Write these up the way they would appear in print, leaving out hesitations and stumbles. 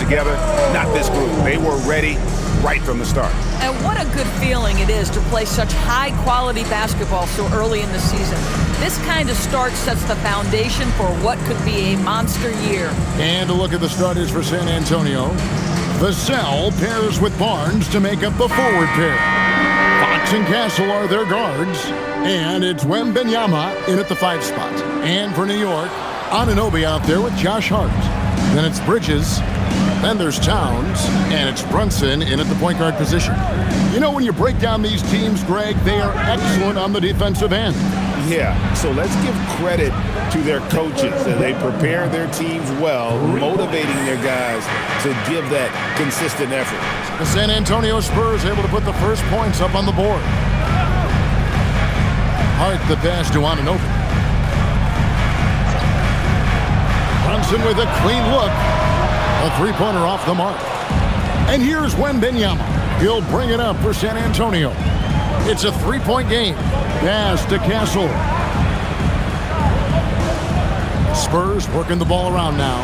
together. Not this group. They were ready right from the start. And what a good feeling it is to play such high-quality basketball so early in the season. This kind of start sets the foundation for what could be a monster year. And a look at the starters for San Antonio. Vassell pairs with Barnes to make up the forward pair. Fox and Castle are their guards. And it's Wembanyama in at the 5 spot. And for New York, Anunoby out there with Josh Hart. Then it's Bridges. Then there's Towns. And it's Brunson in at the point guard position. You know, when you break down these teams, Greg, they are excellent on the defensive end. Yeah, so let's give credit to their coaches. They prepare their teams well, motivating their guys to give that consistent effort. The San Antonio Spurs able to put the first points up on the board. Hart the pass to Anunoby. Brunson with a clean look. A three-pointer off the mark. And here's Wembanyama. He'll bring it up for San Antonio. It's a three-point game. Pass to Castle. Spurs working the ball around now.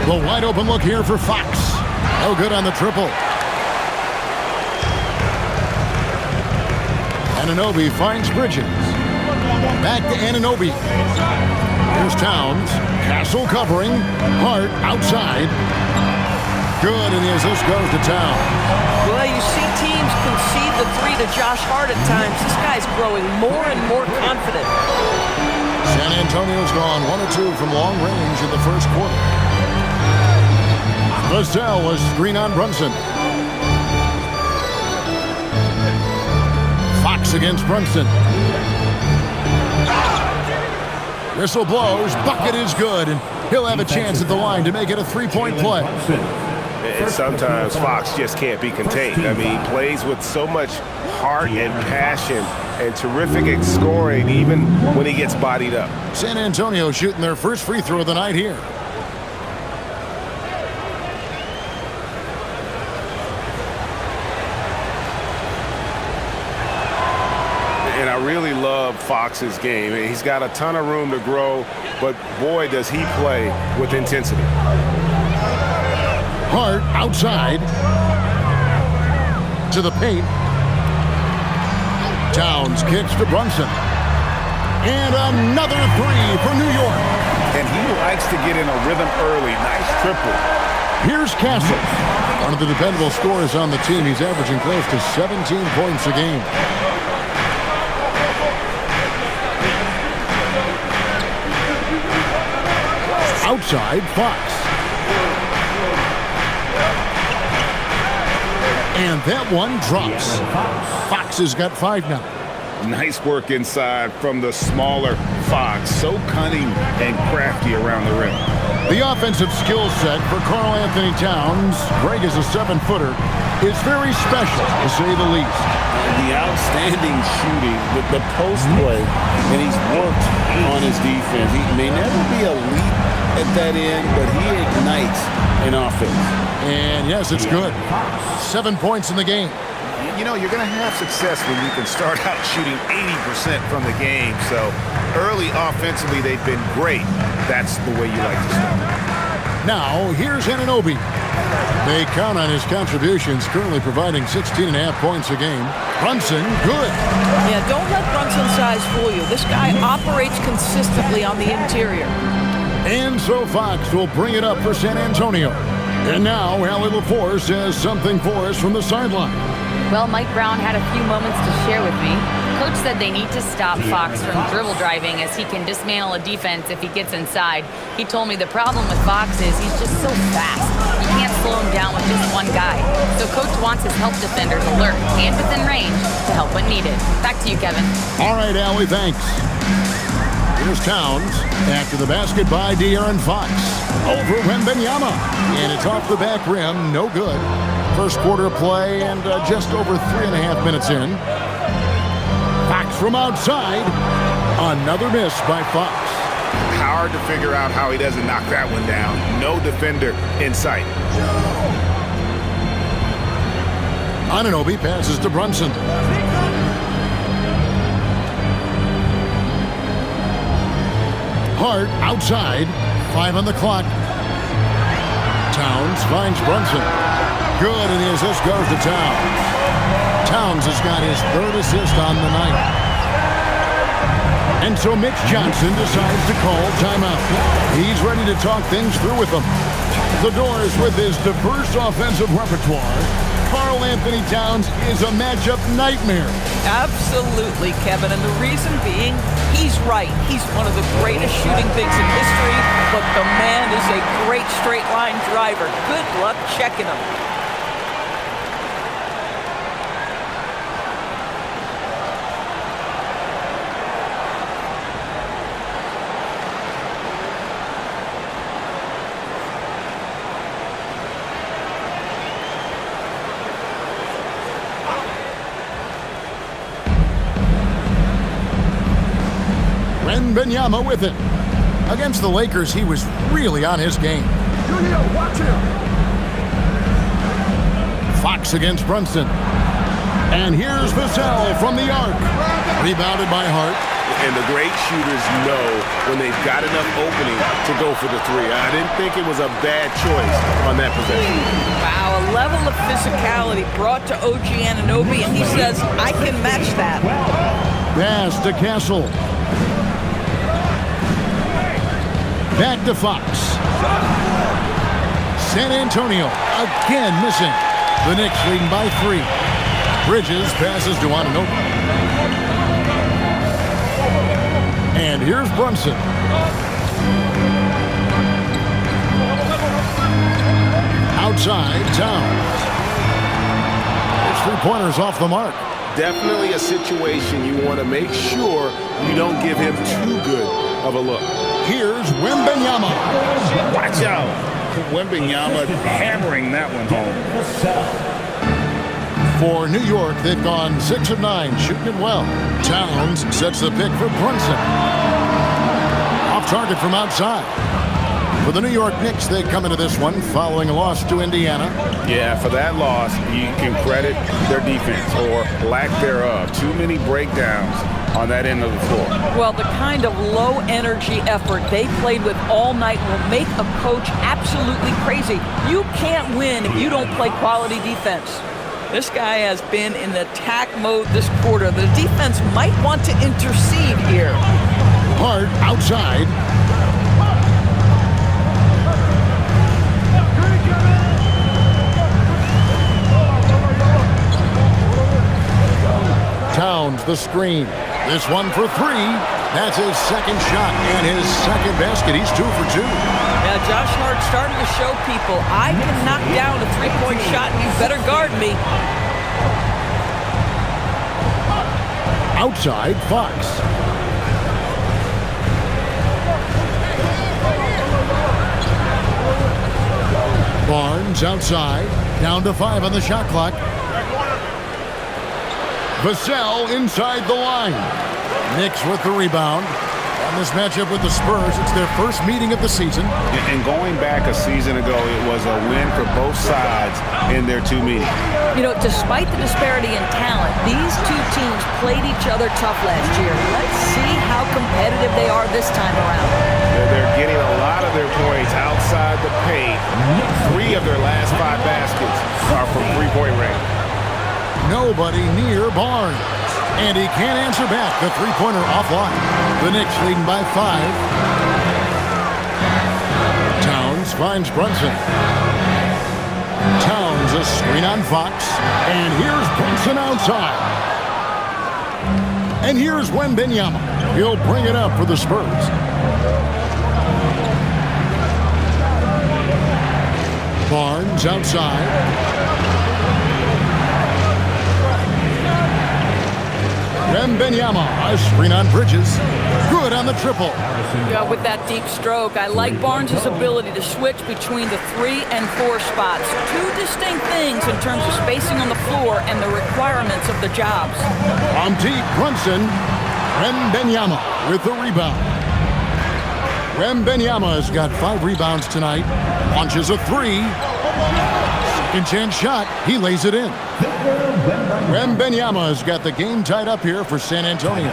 The wide open look here for Fox. No good on the triple. Anunoby finds Bridges. Back to Anunoby. Here's Towns. Castle covering. Hart outside. Good, and the assist goes to Towns. Well, you see teams concede the three to Josh Hart at times. This guy's growing more and more confident. San Antonio's gone 1 of 2 from long range in the first quarter. Vassell was screen on Brunson. Fox against Brunson. Whistle blows. Bucket is good, and he'll have a chance at the line to make it a three-point play. And sometimes Fox just can't be contained. I mean, he plays with so much heart and passion and terrific scoring even when he gets bodied up. San Antonio shooting their first free throw of the night here. And I really love Fox's game. He's got a ton of room to grow, but boy, does he play with intensity. Hart outside to the paint. Towns kicks to Brunson. And another three for New York. And he likes to get in a rhythm early. Nice triple. Here's Castle. One of the dependable scorers on the team. He's averaging close to 17 points a game. Outside, Fox. And that one drops. Fox has got 5 now. Nice work inside from the smaller Fox. So cunning and crafty around the rim. The offensive skill set for Karl Anthony Towns, Greg is a 7-footer, is very special, to say the least. The outstanding shooting, the post play, and he's worked on his defense. He may never be elite at that end, but he ignites an offense. And yes, it's good. 7 points in the game. You know, you're going to have success when you can start out shooting 80% from the game. So early offensively, they've been great. That's the way you like to start. Now, here's Anunoby. They count on his contributions, currently providing 16.5 points a game. Brunson, good. Yeah, don't let Brunson's size fool you. This guy operates consistently on the interior. And so Fox will bring it up for San Antonio. And now, Allie LaForce has something for us from the sideline. Well, Mike Brown had a few moments to share with me. Coach said they need to stop Fox from dribble driving as he can dismantle a defense if he gets inside. He told me the problem with Fox is he's just so fast. You can't slow him down with just one guy. So Coach wants his help defenders alert and within range to help when needed. Back to you, Kevin. All right, Allie, thanks. Here's Towns. After the basket by De'Aaron Fox. Over Wembanyama. And it's off the back rim. No good. First quarter play and just over 3.5 minutes in. Fox from outside. Another miss by Fox. Hard to figure out how he doesn't knock that one down. No defender in sight. Anunoby passes to Brunson. Hart outside. 5 on the clock. Towns Towns finds Brunson. Good, and the assist goes to Towns. Towns has got his third assist on the night. And so Mitch Johnson decides to call timeout. He's ready to talk things through with them. The Doors, with his diverse offensive repertoire, Karl Anthony Towns is a matchup nightmare. Absolutely, Kevin, and the reason being, he's right. He's one of the greatest shooting bigs in history, but the man is a great straight-line driver. Good luck checking him. Wembanyama with it. Against the Lakers, he was really on his game. Watch him. Fox against Brunson. And here's Vassell from the arc. Rebounded by Hart. And the great shooters know when they've got enough opening to go for the three. I didn't think it was a bad choice on that possession. Wow, a level of physicality brought to OG Anunoby, and he says, I can match that. Pass to Castle. Back to Fox. San Antonio again missing. The Knicks leading by 3. Bridges passes to Anunoby. And here's Brunson. Outside, Towns. His three-pointers off the mark. Definitely a situation you want to make sure you don't give him too good of a look. Here's Wembanyama. Watch out. Wembanyama hammering that one home. For New York, they've gone 6 of 9, shooting it well. Towns sets the pick for Brunson. Off target from outside. For the New York Knicks, they come into this one following a loss to Indiana. Yeah, for that loss, you can credit their defense or lack thereof. Too many breakdowns on that end of the floor. Well, the kind of low-energy effort they played with all night will make a coach absolutely crazy. You can't win if you don't play quality defense. This guy has been in attack mode this quarter. The defense might want to intercede here. Hart outside. Towns the screen. This one for 3. That's his second shot and his second basket. He's 2 for 2. Now, Josh Hart starting to show people, I can knock down a three-point shot and you better guard me. Outside, Fox. Barnes outside. Down to 5 on the shot clock. Vassell inside the line. Knicks with the rebound. On this matchup with the Spurs, it's their first meeting of the season. And going back a season ago, it was a win for both sides in their 2 meetings. You know, despite the disparity in talent, these 2 teams played each other tough last year. Let's see how competitive they are this time around. They're getting a lot of their points outside the paint. 3 of their last 5 baskets are from three-point range. Nobody near Barnes. And he can't answer back. The three-pointer offline. The Knicks leading by 5. Towns finds Brunson. Towns a screen on Fox. And here's Brunson outside. And here's Wembanyama. He'll bring it up for the Spurs. Barnes outside. Wembanyama, a screen on Bridges. Good on the triple. Yeah, with that deep stroke, I like Barnes' ability to switch between the 3 and 4 spots. 2 distinct things in terms of spacing on the floor and the requirements of the jobs. On deep, Brunson. Wembanyama with the rebound. Wembanyama has got 5 rebounds tonight. Launches a 3. Second chance shot. He lays it in. Wembanyama has got the game tied up here for San Antonio.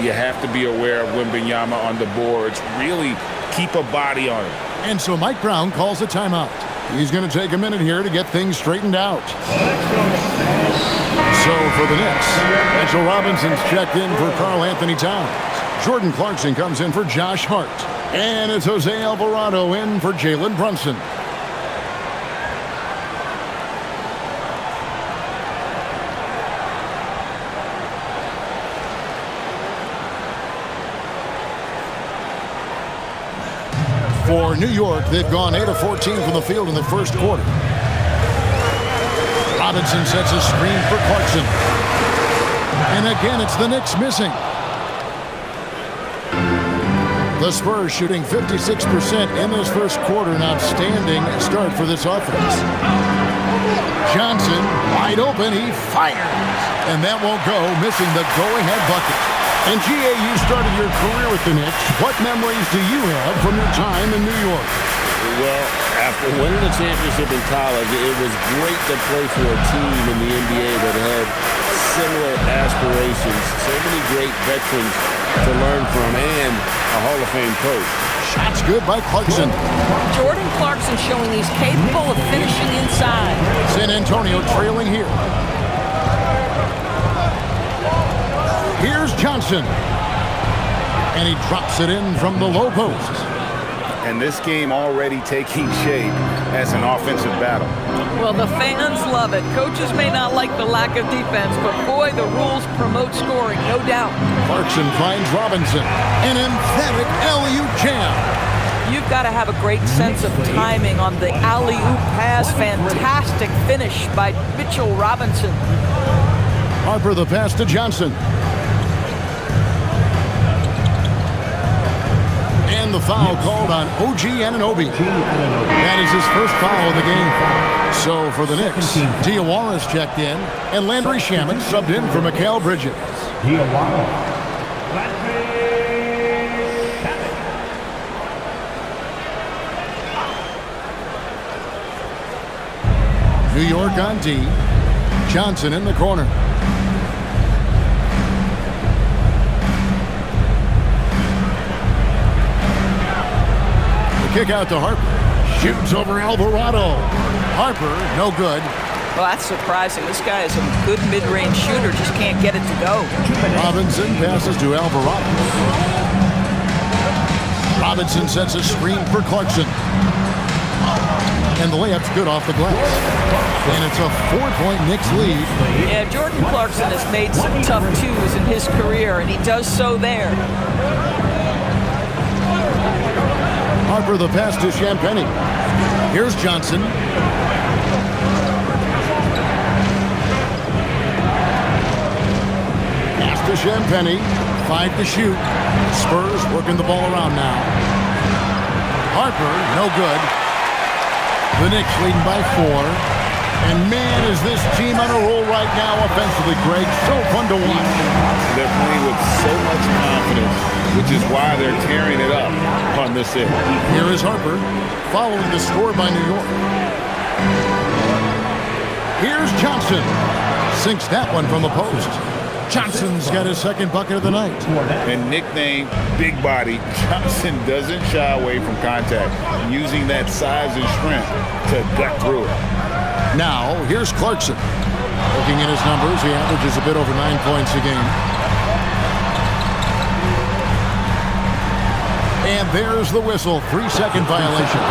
You have to be aware of Wembanyama on the boards. Really keep a body on him. And so Mike Brown calls a timeout. He's going to take a minute here to get things straightened out. So for the Knicks, Mitchell Robinson's checked in for Karl Anthony Towns. Jordan Clarkson comes in for Josh Hart. And it's Jose Alvarado in for Jalen Brunson. For New York, they've gone 8 of 14 from the field in the first quarter. Robinson sets a screen for Clarkson. And again, it's the Knicks missing. The Spurs shooting 56% in this first quarter. An outstanding start for this offense. Johnson, wide open, he fires. And that won't go, missing the go-ahead bucket. And G.A., you started your career with the Knicks. What memories do you have from your time in New York? Well, after winning the championship in college, it was great to play for a team in the NBA that had similar aspirations. So many great veterans to learn from and a Hall of Fame coach. Shots good by Clarkson. Jordan Clarkson showing he's capable of finishing inside. San Antonio trailing here. Here's Johnson. And he drops it in from the low post. And this game already taking shape as an offensive battle. Well, the fans love it. Coaches may not like the lack of defense, but boy, the rules promote scoring, no doubt. Clarkson finds Robinson. An emphatic alley-oop jam. You've got to have a great sense of timing on the alley-oop pass. Fantastic finish by Mitchell Robinson. Harper the pass to Johnson. And the foul called on OG Anunoby. That is his first foul of the game. So for the Knicks, Diawara's checked in, and Landry Shamet subbed in for Mikal Bridges. New York on D. Johnson in the corner. Kick out to Harper. Shoots over Alvarado. Harper, no good. Well, that's surprising. This guy is a good mid-range shooter, just can't get it to go. Robinson passes to Alvarado. Robinson sets a screen for Clarkson. And the layup's good off the glass. And it's a 4-point Knicks lead. Yeah, Jordan Clarkson has made some tough twos in his career, and he does so there. Harper the pass to Champagnie. Here's Johnson. Pass to Champagnie. 5 to shoot. Spurs working the ball around now. Harper, no good. The Knicks leading by 4. And man, is this team on a roll right now offensively, Greg. So fun to watch. They're playing with so much confidence, which is why they're tearing it up on this end. Here is Harper, following the score by New York. Here's Johnson. Sinks that one from the post. Johnson's got his second bucket of the night. And nicknamed Big Body, Johnson doesn't shy away from contact, using that size and strength to gut through it. Now, here's Clarkson. Looking at his numbers, he averages a bit over 9 points a game. And there's the whistle. 3-second violation.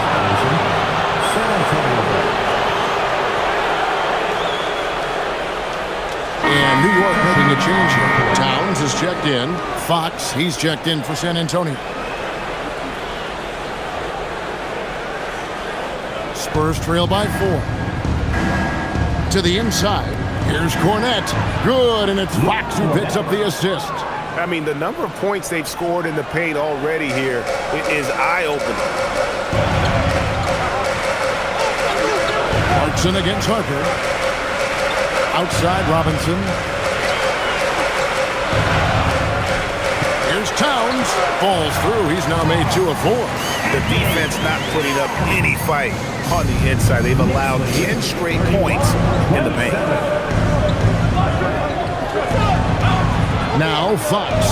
And New York making a change here. Towns is checked in. Fox, he's checked in for San Antonio. Spurs trail by 4. To the inside. Here's Cornette. Good, and it's Fox who picks up the assist. I mean, the number of points they've scored in the paint already here is eye-opening. Clarkson against Harper. Outside Robinson. Here's Towns. Falls through. He's now made 2 of 4. The defense not putting up any fight on the inside. They've allowed 10 straight points in the paint. Now Fox.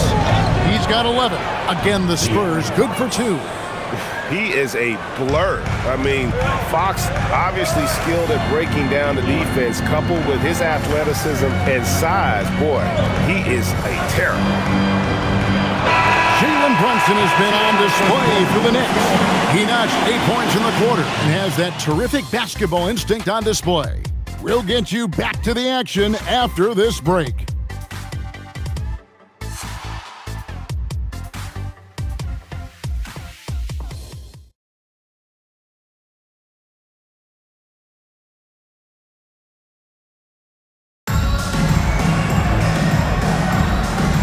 He's got 11. Again, the Spurs good for 2. He is a blur. I mean, Fox obviously skilled at breaking down the defense, coupled with his athleticism and size. Boy, he is a terror. Jalen Brunson has been on display for the Knicks. He notched 8 points in the quarter and has that terrific basketball instinct on display. We'll get you back to the action after this break.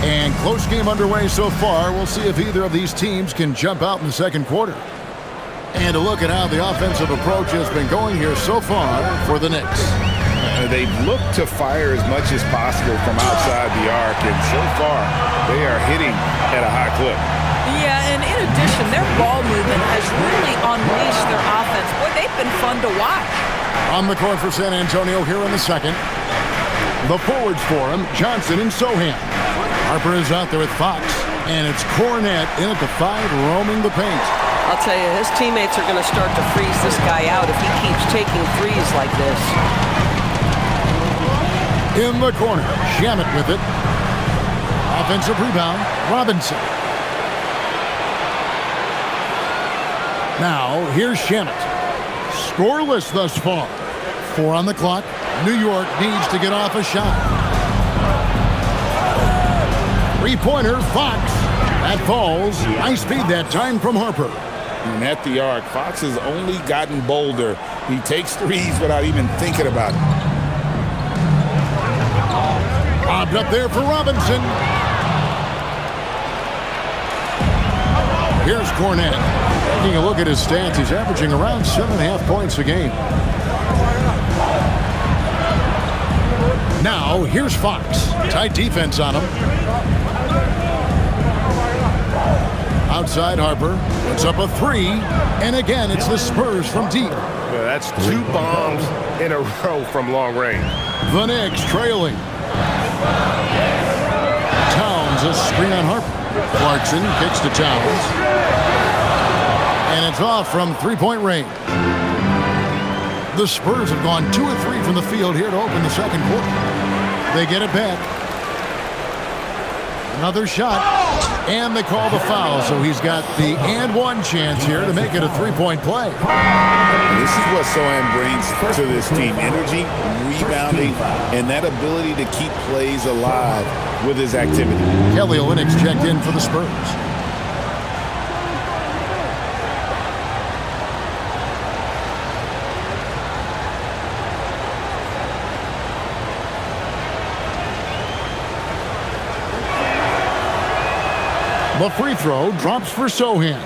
And close game underway so far. We'll see if either of these teams can jump out in the second quarter. And a look at how the offensive approach has been going here so far for the Knicks. They've looked to fire as much as possible from outside the arc, and so far they are hitting at a high clip. Yeah, and in addition, their ball movement has really unleashed their offense. Boy, they've been fun to watch. On the court for San Antonio here in the second. The forwards for him, Johnson and Sohan. Harper is out there with Fox, and it's Cornette in at the 5 roaming the paint. I'll tell you, his teammates are going to start to freeze this guy out if he keeps taking threes like this. In the corner, Shamet with it. Offensive rebound, Robinson. Now, here's Shamet. Scoreless thus far. 4 on the clock. New York needs to get off a shot. Three-pointer, Fox. That falls. Nice speed that time from Harper. And at the arc, Fox has only gotten bolder. He takes threes without even thinking about it. Lobbed up there for Robinson. Here's Cornette. Taking a look at his stats, he's averaging around 7.5 points a game. Now, here's Fox. Tight defense on him. Outside Harper. Puts up a 3. And again, it's the Spurs from deep. Well, that's 2 bombs in a row from long range. The Knicks trailing. Towns a screen on Harper. Clarkson kicks to Towns. And it's off from three-point range. The Spurs have gone 2 of 3 from the field here to open the second quarter. They get it back. Another shot. And they call the foul, so he's got the and one chance here to make it a 3-point play. This is what Sohan brings to this team. Energy, rebounding, and that ability to keep plays alive with his activity. Kelly Olynyk checked in for the Spurs. The free throw drops for Sohan.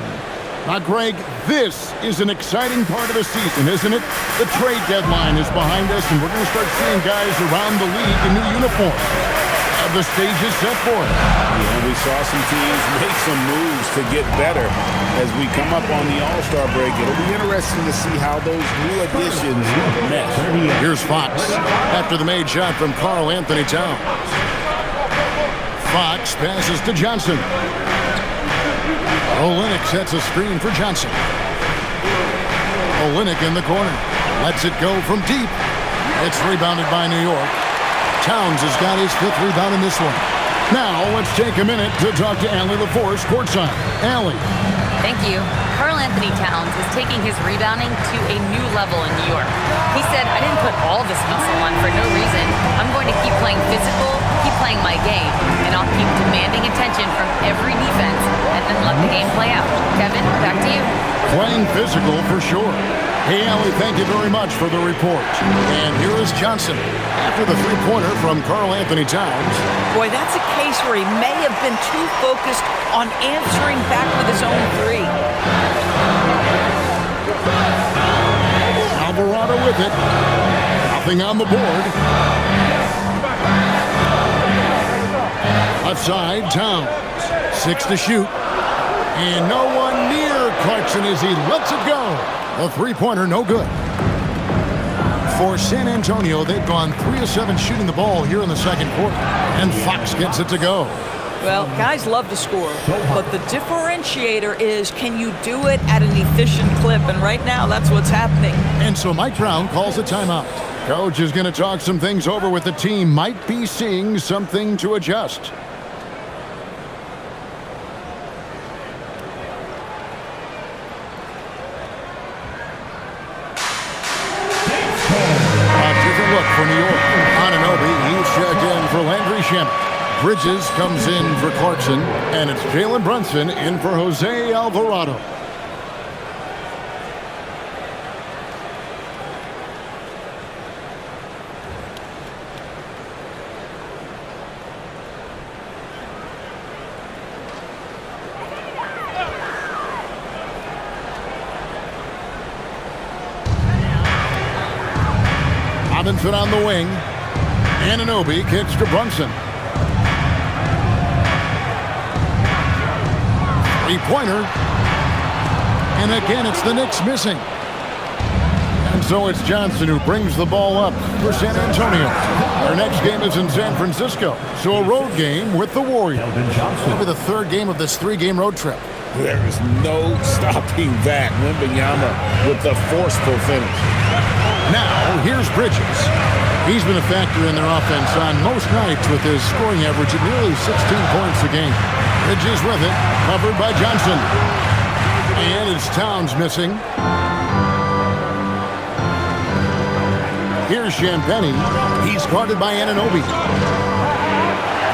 Now, Greg, this is an exciting part of the season, isn't it? The trade deadline is behind us, and we're going to start seeing guys around the league in new uniforms. The stage is set for it. Yeah, we saw some teams make some moves to get better as we come up on the All-Star break. It'll be interesting to see how those new additions mesh. Here's Fox after the made shot from Karl Anthony Towns. Fox passes to Johnson. Olynyk sets a screen for Johnson. Olynyk in the corner. Lets it go from deep. It's rebounded by New York. Towns has got his 5th rebound in this one. Now, let's take a minute to talk to Allie LaForce courtside. Allie. Thank you. Karl Anthony Towns is taking his rebounding to a new level in New York. He said, I didn't put all this muscle on for no reason. I'm going to keep playing physical, keep playing my game, and I'll keep demanding attention from every defense and then let the game play out. Kevin, back to you. Playing physical for sure. Hey, Allie, thank you very much for the report. And here is Johnson after the three-pointer from Karl Anthony Towns. Boy, that's a case where he may have been too focused on answering back with his own 3. Alvarado with it. Nothing on the board. Left side, Towns. 6 to shoot. And no one near Clarkson as he lets it go. A three-pointer, no good. For San Antonio, they've gone 3 of 7 shooting the ball here in the second quarter. And Fox gets it to go. Well, guys love to score, but the differentiator is, can you do it at an efficient clip? And right now, that's what's happening. And so Mike Brown calls a timeout. Coach is going to talk some things over with the team. Might be seeing something to adjust. Look for New York. Anunoby, he's checked in for Landry Shamet. Bridges comes in for Clarkson, and it's Jalen Brunson in for Jose Alvarado. Robinson on the wing. Anunoby kicks to Brunson. Three-pointer. And again, it's the Knicks missing. And so it's Johnson who brings the ball up for San Antonio. Our next game is in San Francisco. So a road game with the Warriors. Maybe the third game of this three-game road trip. There is no stopping that. Wembanyama with the forceful finish. Now, here's Bridges. He's been a factor in their offense on most nights with his scoring average at nearly 16 points a game. Bridges with it, covered by Johnson. And it's Towns missing. Here's Champagnie. He's guarded by Anunoby.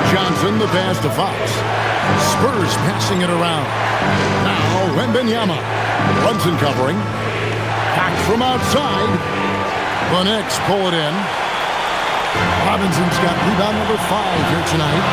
Johnson, the pass to Fox. Spurs passing it around. Now, Wembanyama. Brunson covering. Back from outside. The Knicks pull it in. Robinson's got rebound number 5 here tonight.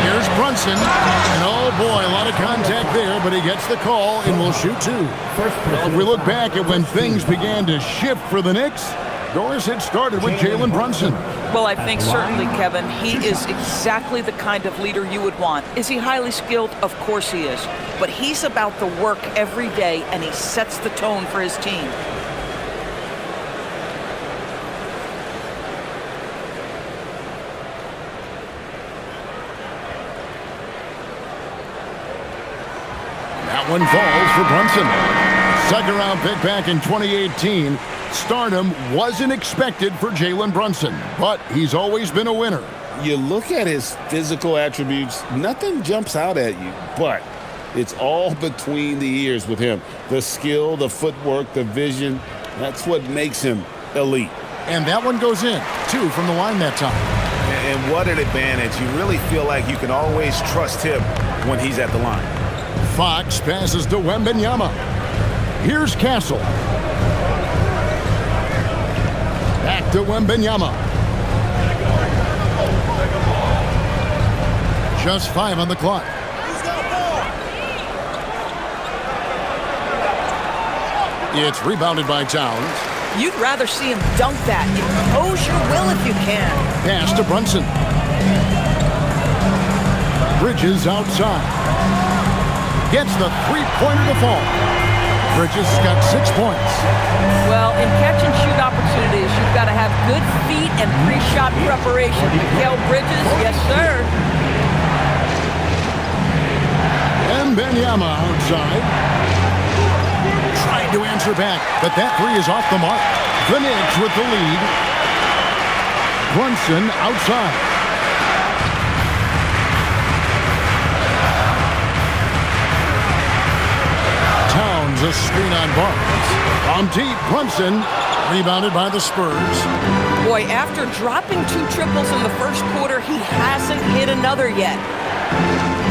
Here's Brunson. And oh boy, a lot of contact there, but he gets the call and will shoot 2. Well, if we look back at when things began to shift for the Knicks, Doris had started with Jalen Brunson. Well, I think certainly, Kevin, he is exactly the kind of leader you would want. Is he highly skilled? Of course he is. But he's about the work every day, and he sets the tone for his team. That one falls for Brunson. Second round pick back in 2018. Stardom wasn't expected for Jalen Brunson, but he's always been a winner. You look at his physical attributes, nothing jumps out at you, but it's all between the ears with him. The skill, the footwork, the vision, that's what makes him elite. And that one goes in, 2 from the line that time. And what an advantage. You really feel like you can always trust him when he's at the line. Fox passes to Wembanyama. Here's Castle. Back to Wembanyama. Just 5 on the clock. It's rebounded by Towns. You'd rather see him dunk that. Impose your will if you can. Pass to Brunson. Bridges outside. Gets the three-pointer to fall. Bridges got 6 points. Well, in catch-and-shoot opportunities, you've got to have good feet and pre-shot preparation. Mikal Bridges, yes, sir. And Wembanyama outside. Trying to answer back, but that three is off the mark. The Knicks with the lead. Brunson outside. Towns a screen on Barnes. From deep, Brunson rebounded by the Spurs. Boy, after dropping 2 triples in the first quarter, he hasn't hit another yet.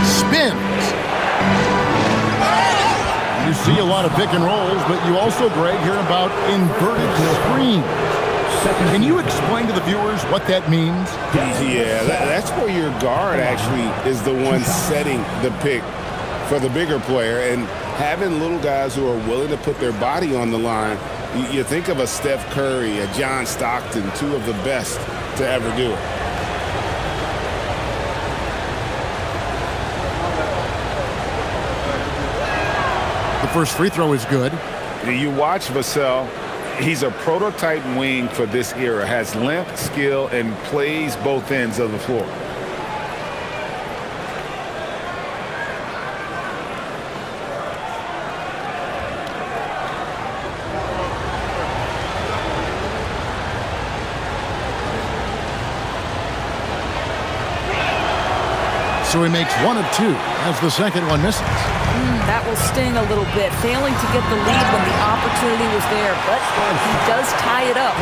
Spins. You see a lot of pick and rolls, but you also, Greg, hear about inverted screens. Can you explain to the viewers what that means? Yeah, that's where your guard actually is the one setting the pick for the bigger player, and having little guys who are willing to put their body on the line. You think of a Steph Curry, a John Stockton, 2 of the best to ever do it. The first free throw is good. You watch Vassell. He's a prototype wing for this era. Has length, skill, and plays both ends of the floor. So he makes 1 of 2 as the second one misses. That will sting a little bit, failing to get the lead when the opportunity was there, but he does tie it up.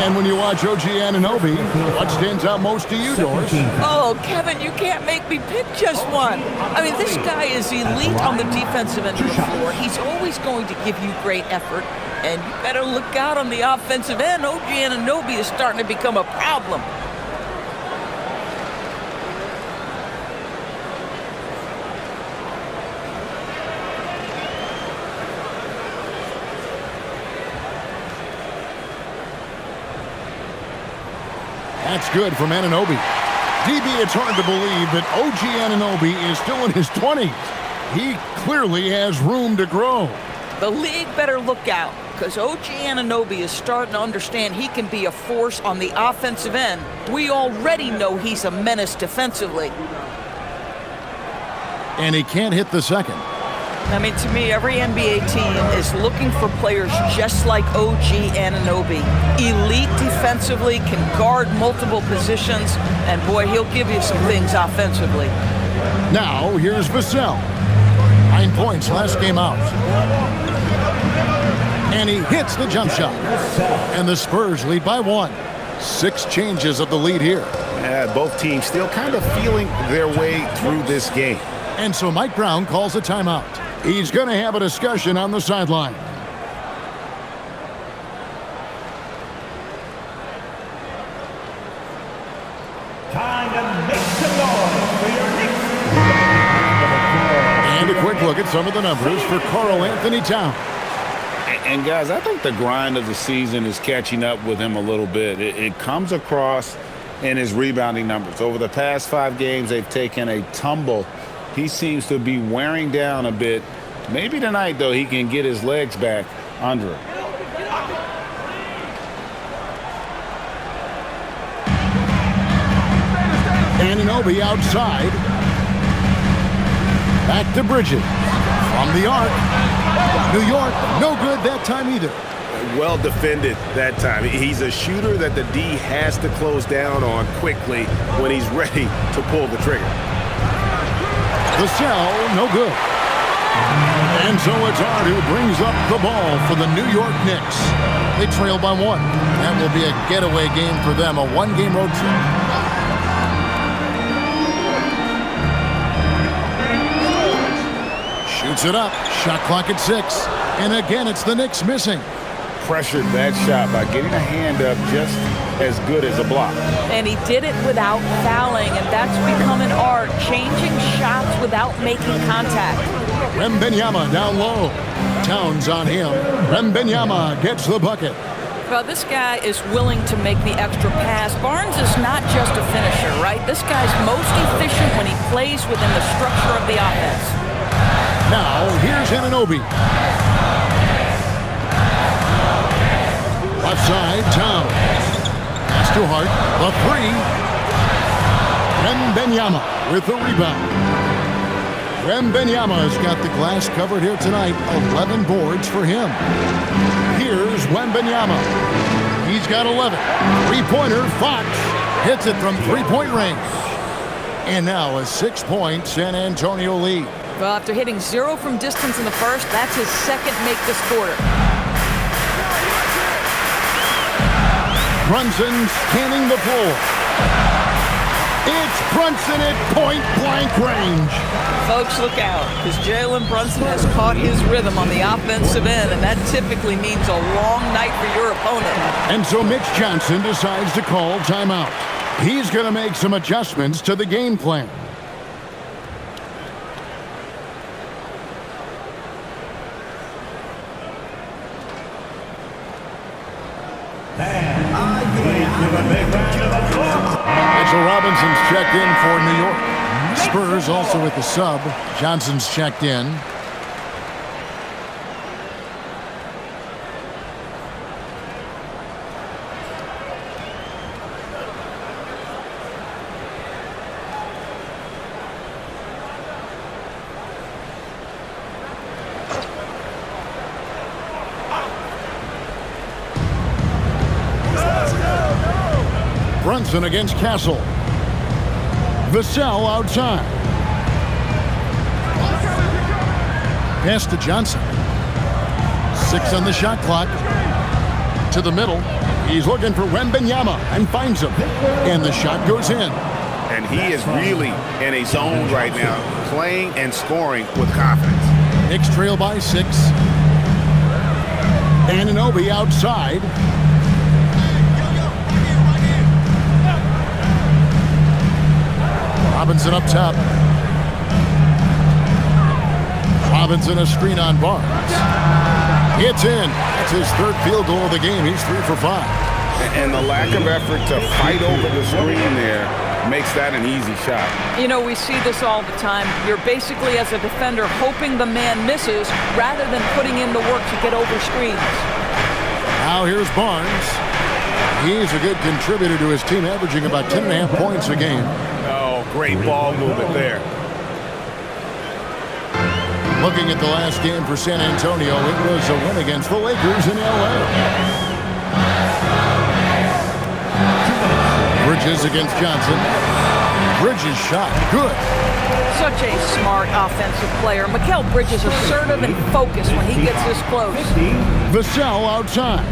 And when you watch OG Anunoby, what stands out most to you, Doris? Oh, Kevin, you can't make me pick just one. I mean, this guy is elite on the defensive end of the floor. He's always going to give you great effort, and you better look out on the offensive end. OG Anunoby is starting to become a problem. That's good from Anunoby. DB, it's hard to believe that OG Anunoby is still in his 20s. He clearly has room to grow. The league better look out, because OG Anunoby is starting to understand he can be a force on the offensive end. We already know he's a menace defensively. And he can't hit the second. I mean, to me, every NBA team is looking for players just like OG Anunoby. Elite defensively, can guard multiple positions, and boy, he'll give you some things offensively. Now, here's Vassell. 9 points last game out. And he hits the jump shot. And the Spurs lead by 1. 6 changes of the lead here. Yeah, both teams still kind of feeling their way through this game. And so Mike Brown calls a timeout. He's going to have a discussion on the sideline. Time to make some noise for your Knicks. And a quick look at some of the numbers for Karl Anthony Towns. And guys, I think the grind of the season is catching up with him a little bit. It comes across in his rebounding numbers. Over the past 5 games, they've taken a tumble. He seems to be wearing down a bit. Maybe tonight, though, he can get his legs back under him. Anunoby outside. Back to Bridges. From the arc. New York, no good that time either. Well defended that time. He's a shooter that the D has to close down on quickly when he's ready to pull the trigger. Vassell, no good. And so it's Hart who brings up the ball for the New York Knicks. They trail by 1. That will be a getaway game for them, a 1-game road trip. Shoots it up. Shot clock at 6. And again, it's the Knicks missing. Pressured that shot by getting a hand up just as good as a block. And he did it without fouling, and that's become an art, changing shots without making contact. Wembanyama down low. Towns on him. Wembanyama gets the bucket. Well, this guy is willing to make the extra pass. Barnes is not just a finisher, right? This guy's most efficient when he plays within the structure of the offense. Now, here's Anunoby. Left side, Towns. Pass to Hart. The 3. Wembanyama with the rebound. Wembanyama's got the glass covered here tonight. 11 boards for him. Here's Wembanyama. He's got 11. 3-pointer, Fox hits it from 3-point range. And now a 6-point San Antonio lead. Well, after hitting 0 from distance in the first, that's his second make this quarter. Brunson scanning the floor. It's Brunson at point-blank range. Folks, look out, because Jalen Brunson has caught his rhythm on the offensive end, and that typically means a long night for your opponent. And so Mitch Johnson decides to call timeout. He's going to make some adjustments to the game plan. Mitchell Robinson's checked in for New York. Spurs also with the sub. Johnson's checked in. Brunson against Castle. Vassell outside. Pass to Johnson. 6 on the shot clock. To the middle. He's looking for Wembanyama and finds him. And the shot goes in. And he is really in a zone right now, playing and scoring with confidence. Knicks trail by 6. Anunoby outside. Robinson up top. Robinson a screen on Barnes. It's in. That's his 3rd field goal of the game. He's 3 for 5. And the lack of effort to fight over the screen there makes that an easy shot. You know, we see this all the time. You're basically, as a defender, hoping the man misses rather than putting in the work to get over screens. Now here's Barnes. He's a good contributor to his team, averaging about 10.5 points a game. Oh, great ball movement there. Looking at the last game for San Antonio, it was a win against the Lakers in L.A. Bridges against Johnson. Bridges shot. Good. Such a smart offensive player. Mikal Bridges assertive and focused when he gets this close. Vassell outside.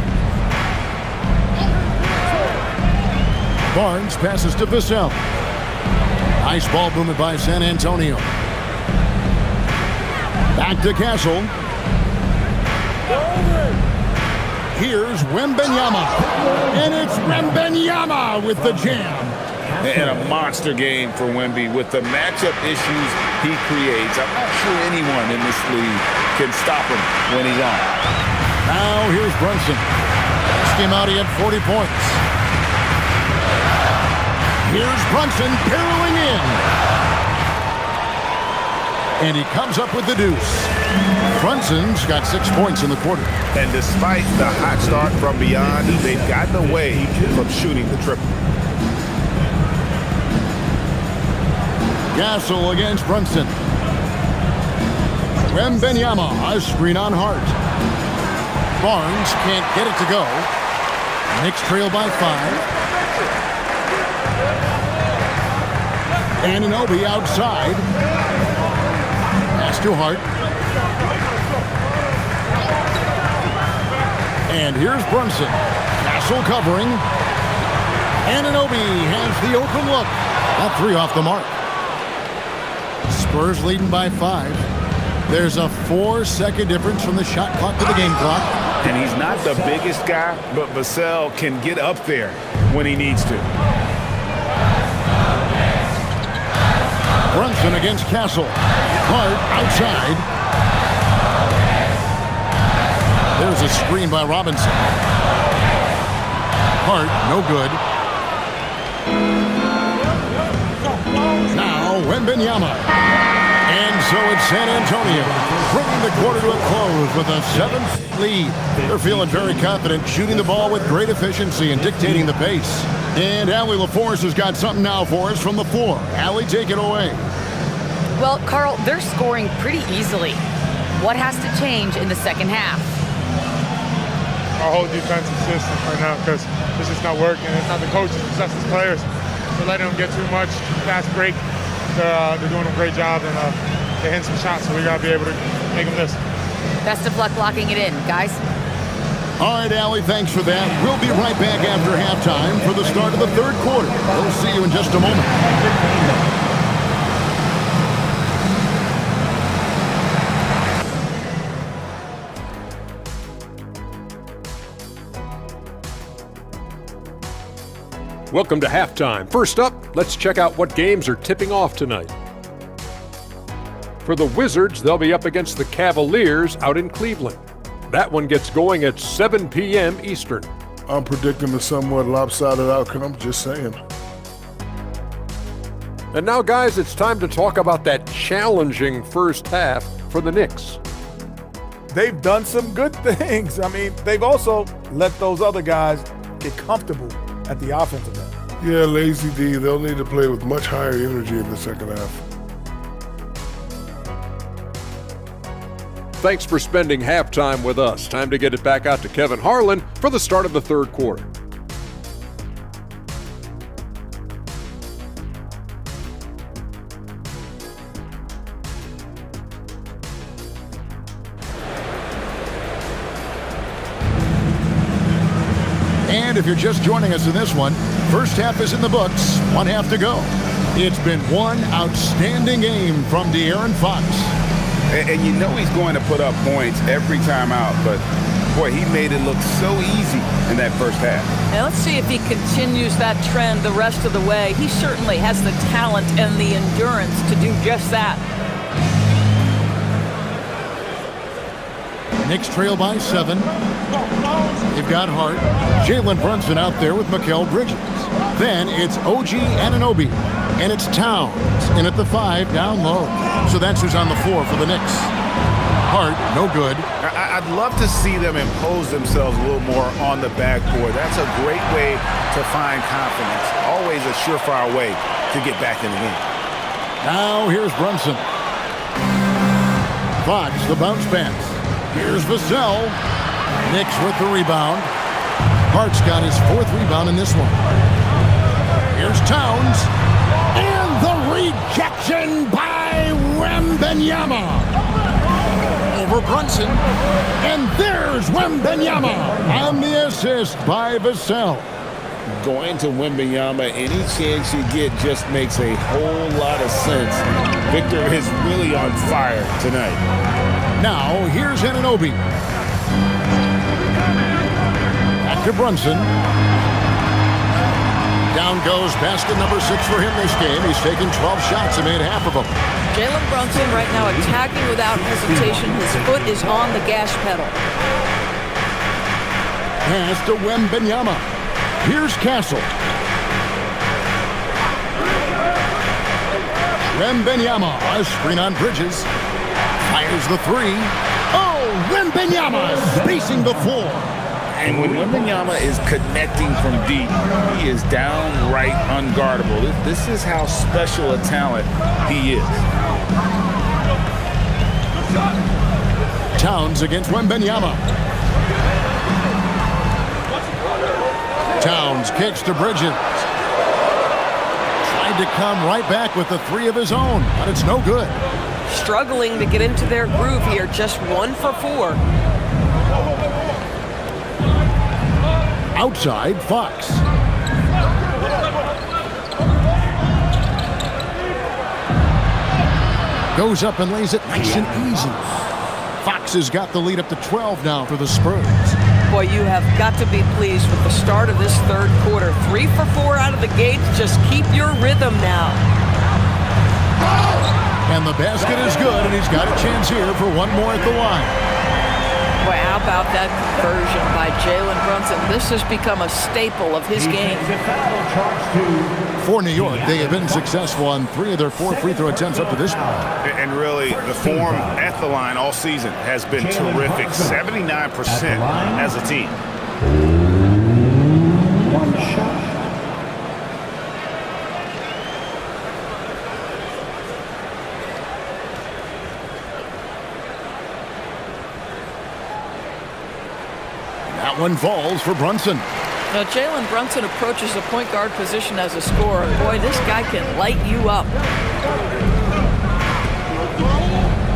Barnes passes to Vassell. Nice ball movement by San Antonio. Back to Castle. Here's Wembanyama. And it's Wembanyama with the jam. And a monster game for Wemby with the matchup issues he creates. I'm not sure anyone in this league can stop him when he's on. Now here's Brunson. Last game out, he had 40 points. Here's Brunson barreling in. And he comes up with the deuce. Brunson's got 6 points in the quarter. And despite the hot start from beyond, they've gotten away from shooting the triple. Gasol against Brunson. Wembanyama, a screen on Hart. Barnes can't get it to go. Knicks trail by 5. Anunoby outside. Pass to Hart. And here's Brunson. Gasol covering. Anunoby has the open look. That 3 off the mark. Spurs leading by 5. There's a 4-second difference from the shot clock to the game clock. And he's not the biggest guy, but Vassell can get up there when he needs to. Brunson against Castle. Hart outside. There's a screen by Robinson. Hart, no good. Now Wembanyama. And so it's San Antonio, bringing the quarter to a close with a 7th lead. They're feeling very confident, shooting the ball with great efficiency and dictating the pace. And Allie LaForce has got something now for us from the floor. Allie, take it away. Well, Carl, they're scoring pretty easily. What has to change in the second half? Our whole defensive system right now, because it's just not working. It's not the coaches, it's us as players. We're letting them get too much fast break. They're doing a great job, and they're hitting some shots, so we got to be able to make them miss. Best of luck locking it in, guys. All right, Allie, thanks for that. We'll be right back after halftime for the start of the 3rd quarter. We'll see you in just a moment. Welcome to halftime. First up, let's check out what games are tipping off tonight. For the Wizards, they'll be up against the Cavaliers out in Cleveland. That one gets going at 7 p.m. Eastern. I'm predicting a somewhat lopsided outcome, just saying. And now, guys, it's time to talk about that challenging first half for the Knicks. They've done some good things. I mean, they've also let those other guys get comfortable at the offensive end. Yeah, lazy D. They'll need to play with much higher energy in the second half. Thanks for spending halftime with us. Time to get it back out to Kevin Harlan for the start of the 3rd quarter. And if you're just joining us in this one, first half is in the books, one half to go. It's been one outstanding game from De'Aaron Fox. And you know he's going to put up points every time out, but boy, he made it look so easy in that first half. And let's see if he continues that trend the rest of the way. He certainly has the talent and the endurance to do just that. Knicks trail by 7. They've got Hart. Jalen Brunson out there with Mikal Bridges. Then it's OG Anunoby. And it's Towns in at the 5 down low. So that's who's on the floor for the Knicks. Hart, no good. I'd love to see them impose themselves a little more on the backboard. That's a great way to find confidence. Always a surefire way to get back in the game. Now here's Brunson. Fox, the bounce pass. Here's Vassell. Knicks with the rebound. Hart's got his 4th rebound in this one. Here's Towns. And the rejection by Wembanyama. Over Brunson. And there's Wembanyama on the assist by Vassell. Going to Wembanyama, any chance you get just makes a whole lot of sense. Victor is really on fire tonight. Now, here's Anunoby. Back to Brunson. Down goes basket number 6 for him this game. He's taken 12 shots and made half of them. Jalen Brunson right now attacking without hesitation. His foot is on the gas pedal. Pass to Wembanyama. Here's Castle. Wembanyama, a screen on Bridges. Fires the 3. Oh, Wembanyama spacing the floor. And when Wembanyama is connecting from deep, he is downright unguardable. This is how special a talent he is. Towns against Wembanyama. Towns kicks to Bridges. Tried to come right back with the 3 of his own, but it's no good. Struggling to get into their groove here, just 1 for 4. Outside, Fox. Goes up and lays it nice and easy. Fox has got the lead up to 12 now for the Spurs. Boy, you have got to be pleased with the start of this 3rd quarter. 3 for 4 out of the gate. Just keep your rhythm now. And the basket is good, and he's got a chance here for one more at the line. Boy, how about that conversion by Jalen Brunson? This has become a staple of his game. For New York, they have been successful on 3 of their 4 free throw attempts up to this point. And really, the form at the line all season has been terrific. 79% as a team. One shot. That one falls for Brunson. Now, Jalen Brunson approaches the point guard position as a scorer. Boy, this guy can light you up.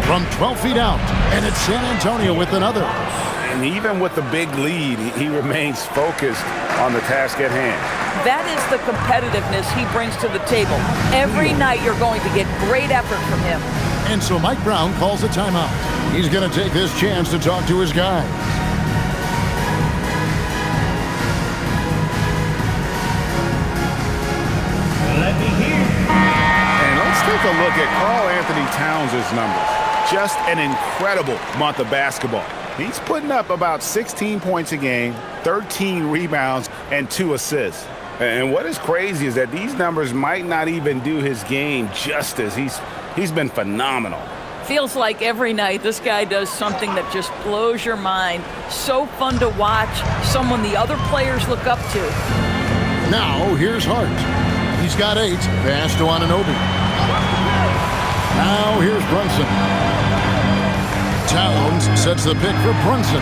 From 12 feet out, and it's San Antonio with another. And even with the big lead, he remains focused on the task at hand. That is the competitiveness he brings to the table. Every night you're going to get great effort from him. And so Mike Brown calls a timeout. He's going to take this chance to talk to his guys. And let's take a look at Karl-Anthony Towns' numbers. Just an incredible month of basketball. He's putting up about 16 points a game, 13 rebounds, and 2 assists. And what is crazy is that these numbers might not even do his game justice. He's been phenomenal. Feels like every night this guy does something that just blows your mind. So fun to watch, someone the other players look up to. Now here's Hart. He's got 8. Pass to Anunoby. Now here's Brunson. Towns sets the pick for Brunson.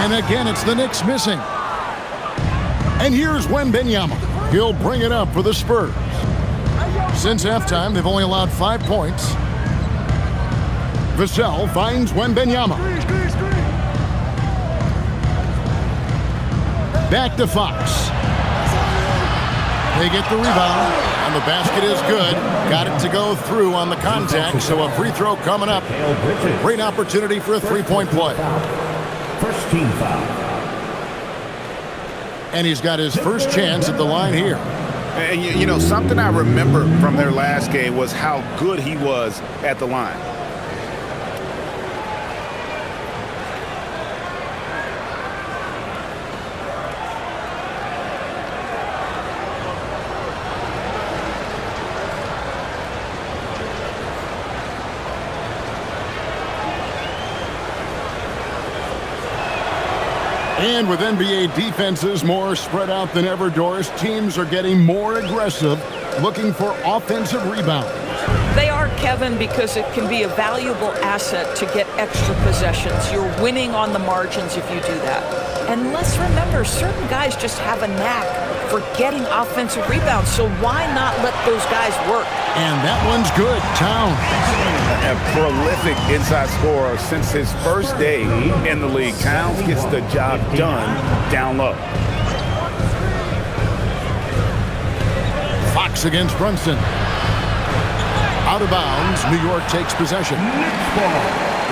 And again, it's the Knicks missing. And here's Wembanyama. He'll bring it up for the Spurs. Since halftime, they've only allowed 5 points. Vassell finds Wembanyama. Back to Fox. They get the rebound, and the basket is good. Got it to go through on the contact, so a free throw coming up. Great opportunity for a three-point play. First team foul. And he's got his first chance at the line here. And you know, something I remember from their last game was how good he was at the line. And with NBA defenses more spread out than ever, Doris, teams are getting more aggressive, looking for offensive rebounds. They are, Kevin, because it can be a valuable asset to get extra possessions. You're winning on the margins if you do that. And let's remember, certain guys just have a knack for getting offensive rebounds, so why not let those guys work? And that one's good. Towns. A prolific inside scorer since his first day in the league. Towns gets the job done down low. Fox against Brunson. Out of bounds, New York takes possession.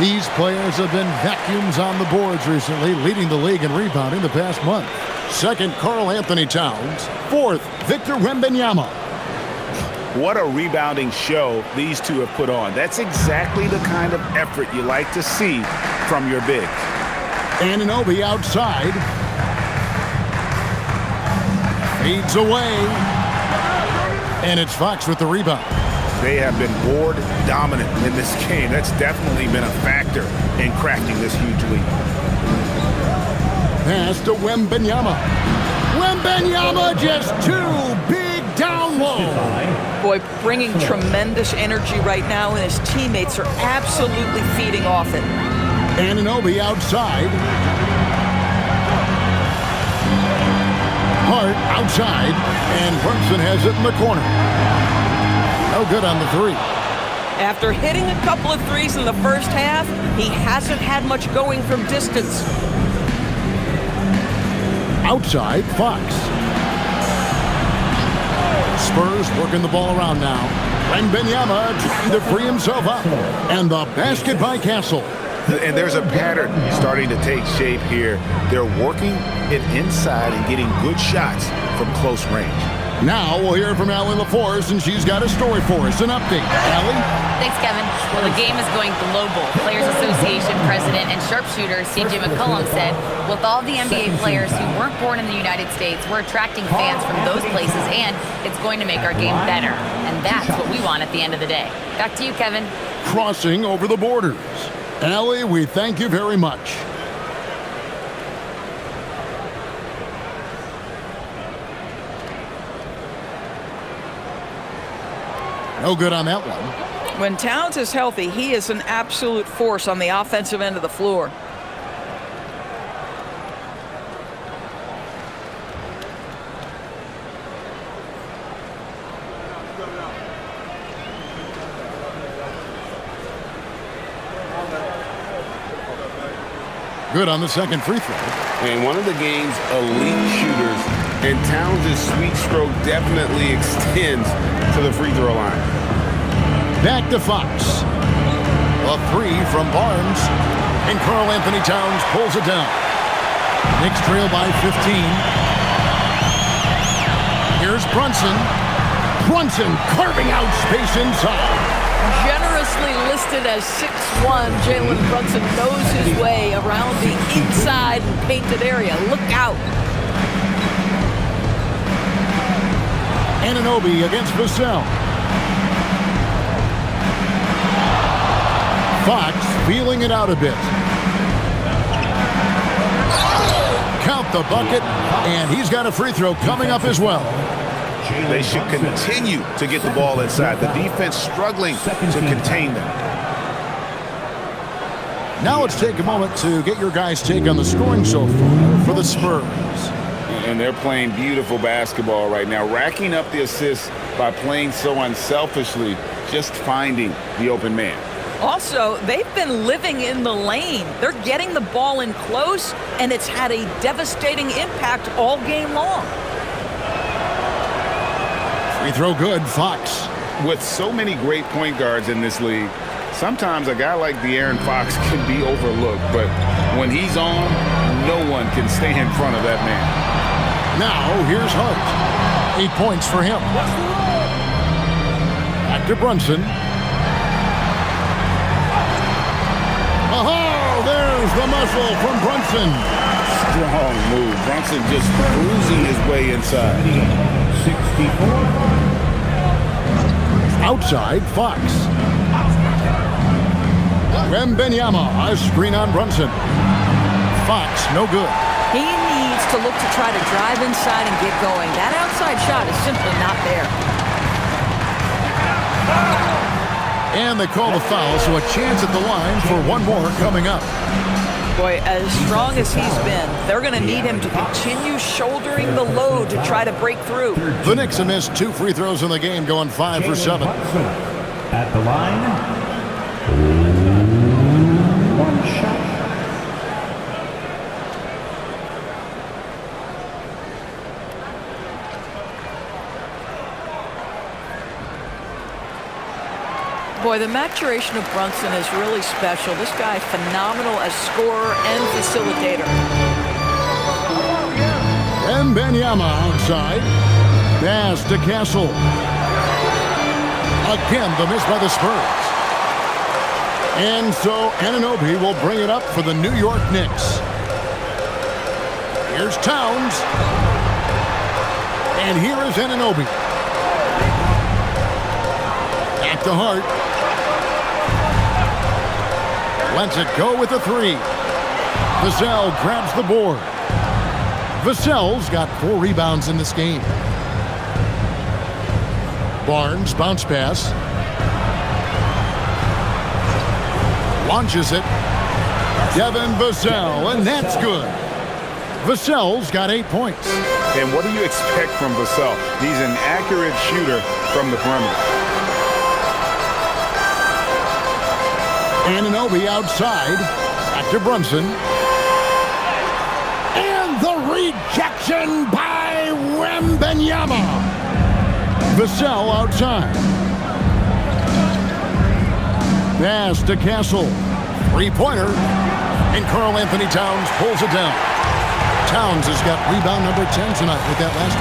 These players have been vacuums on the boards recently, leading the league in rebounding the past month. Second, Karl Anthony Towns. Fourth, Victor Wembanyama. What a rebounding show these two have put on. That's exactly the kind of effort you like to see from your bigs. Anunoby outside. Fades away. And it's Fox with the rebound. They have been board dominant in this game. That's definitely been a factor in crafting this huge lead. Pass to Wembanyama. Wembanyama just too big down low. Boy, bringing tremendous energy right now, and his teammates are absolutely feeding off it. Anunoby outside. Hart outside, and Brunson has it in the corner. No good on the three. After hitting a couple of threes in the first half, he hasn't had much going from distance. Outside, Fox. Spurs working the ball around now. Wembanyama trying to free himself up. And the basket by Castle. And there's a pattern starting to take shape here. They're working it inside and getting good shots from close range. Now we'll hear from Allie LaForce, and she's got a story for us. An update. Allie? Thanks, Kevin. Well, the game is going global. Players Association President and sharpshooter C.J. McCollum said, with all the NBA players who weren't born in the United States, we're attracting fans from those places, and it's going to make our game better. And that's what we want at the end of the day. Back to you, Kevin. Crossing over the borders. Allie, we thank you very much. No good on that one. When Towns is healthy, he is an absolute force on the offensive end of the floor. Good on the second free throw. And one of the game's elite shooters, and Towns' sweet stroke definitely extends to the free throw line. Back to Fox. A three from Barnes. And Karl Anthony Towns pulls it down. Knicks trail by 15. Here's Brunson. Brunson carving out space inside. Generously listed as 6'1", Jalen Brunson knows his way around the inside and painted area. Look out. Anunoby against Vassell. Fox feeling it out a bit. Count the bucket, and he's got a free throw coming up as well. They should continue to get the ball inside. The defense struggling to contain them. Now let's take a moment to get your guys' take on the scoring so far for the Spurs. And they're playing beautiful basketball right now, racking up the assists by playing so unselfishly, just finding the open man. Also, they've been living in the lane. They're getting the ball in close, and it's had a devastating impact all game long. Free throw good, Fox. With so many great point guards in this league, sometimes a guy like De'Aaron Fox can be overlooked, but when he's on, no one can stay in front of that man. Now, here's Hart. 8 points for him. Back to Brunson. Oh, there's the muscle from Brunson. Strong move. Brunson just cruising his way inside. 64. Outside, Fox. Wembanyama, a screen on Brunson. Fox, no good. He needs to look to try to drive inside and get going. That outside shot is simply not there. And they call the foul, so a chance at the line for one more coming up. Boy, as strong as he's been, they're going to need him to continue shouldering the load to try to break through. The Knicks have missed 2 free throws in the game, going 5 for 7. At the line, 1 shot. Boy, the maturation of Brunson is really special. This guy, phenomenal as scorer and facilitator. Wembanyama outside. Pass to Castle. Again, the miss by the Spurs. And so Anunoby will bring it up for the New York Knicks. Here's Towns. And here is Anunoby. Back to Hart. Lets it go with a 3. Vassell grabs the board. Vassell's got 4 rebounds in this game. Barnes, bounce pass. Launches it. Devin Vassell, and that's good. Vassell's got 8 points. And what do you expect from Vassell? He's an accurate shooter from the perimeter. Anunoby outside. Back to Brunson. And the rejection by Wembanyama. Vassell outside. Pass to Castle. 3-pointer. And Karl Anthony Towns pulls it down. Towns has got rebound number 10 tonight with that last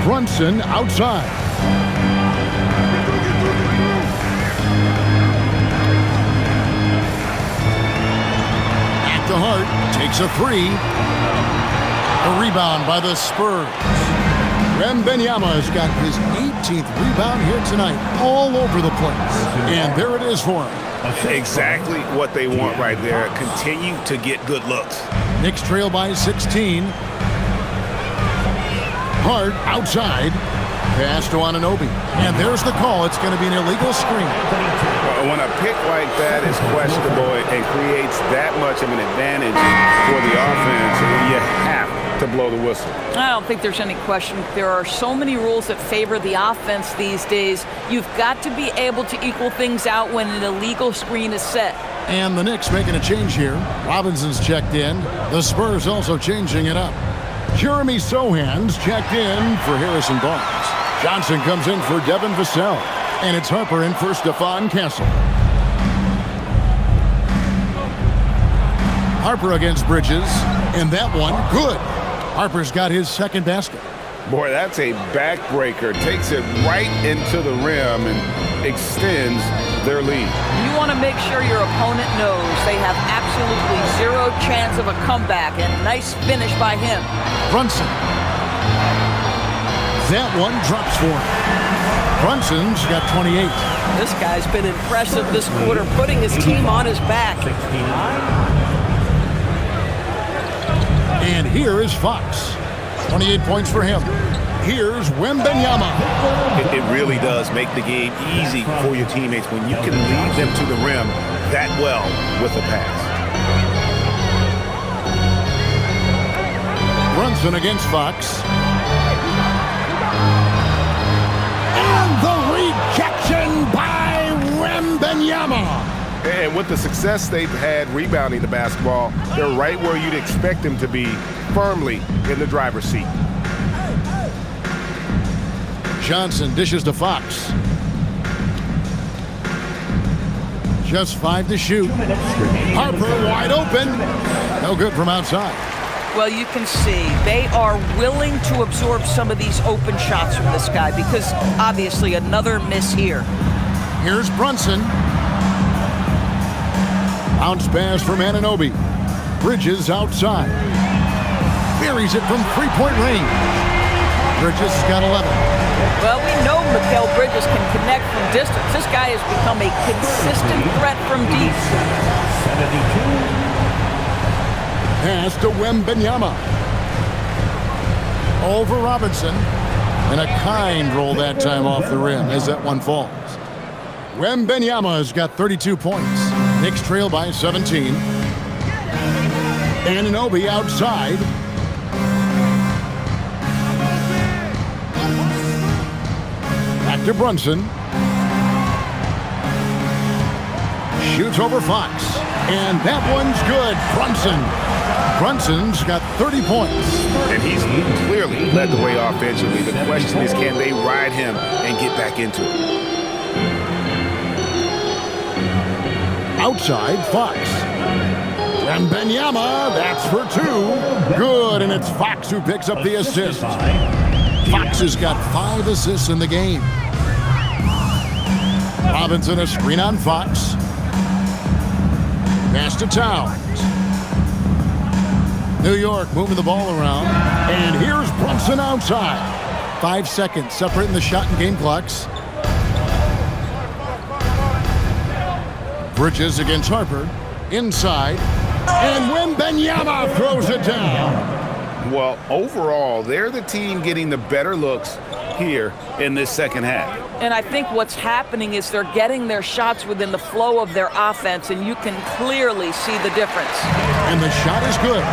one. Brunson outside. To Hart, takes a 3. A rebound by the Spurs. Wembanyama has got his 18th rebound here tonight, all over the place. And there it is for him. Exactly what they want right there. Continue to get good looks. Knicks trail by 16. Hart outside. Pass to Anunoby. And there's the call. It's going to be an illegal screen. When a pick like that is questionable and creates that much of an advantage for the offense, you have to blow the whistle. I don't think there's any question. There are so many rules that favor the offense these days. You've got to be able to equal things out when an illegal screen is set. And the Knicks making a change here. Robinson's checked in. The Spurs also changing it up. Jeremy Sohan's checked in for Harrison Barnes. Johnson comes in for Devin Vassell. And it's Harper in for Stephon Castle. Harper against Bridges. And that one, good. Harper's got his second basket. Boy, that's a backbreaker. Takes it right into the rim and extends their lead. You want to make sure your opponent knows they have absolutely zero chance of a comeback. And nice finish by him. Brunson. That one drops for him. Brunson's got 28. This guy's been impressive this quarter, putting his team on his back. And here is Fox. 28 points for him. Here's Wembanyama. It really does make the game easy for your teammates when you can lead them to the rim that well with a pass. Brunson against Fox. And the Wembanyama. And with the success they've had rebounding the basketball, they're right where you'd expect them to be, firmly in the driver's seat. Johnson dishes to Fox. Just 5 to shoot. Harper wide open. No good from outside. Well, you can see they are willing to absorb some of these open shots from this guy because obviously another miss here. Here's Brunson. Bounce pass from Anunoby. Bridges outside. Buries it from three-point range. Bridges got 11. Well, we know Mikal Bridges can connect from distance. This guy has become a consistent threat from deep. Pass to Wembanyama. Over Robinson. And a kind roll that time off the rim as that one falls. Wembanyama has got 32 points. Knicks trail by 17. Anunoby outside. Back to Brunson. Shoots over Fox. And that one's good. Brunson's got 30 points. And he's clearly led the way offensively. The question is, can they ride him and get back into it? Outside, Fox. Wembanyama, that's for 2. Good, and it's Fox who picks up the assist. Fox has got 5 assists in the game. Robinson a screen on Fox. Pass to Towns. New York moving the ball around. And here's Brunson outside. 5 seconds separating the shot and game clocks. Bridges against Harper. Inside. And Wembanyama throws it down. Well, overall, they're the team getting the better looks here in this second half. And I think what's happening is they're getting their shots within the flow of their offense, and you can clearly see the difference. And the shot is good.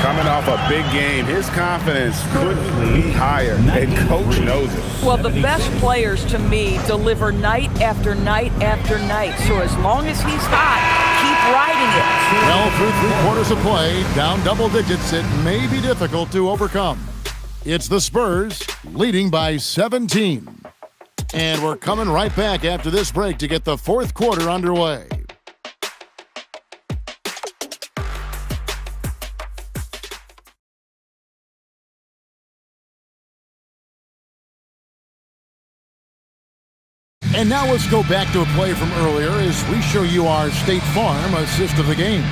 Coming off a big game, his confidence couldn't be higher, and coach knows it. Well, the best players, to me, deliver night after night after night. So as long as he's hot, keep riding it. Well, through 3/4 of play, down double digits, it may be difficult to overcome. It's the Spurs leading by 17. And we're coming right back after this break to get the 4th quarter underway. And now let's go back to a play from earlier as we show you our State Farm assist of the game.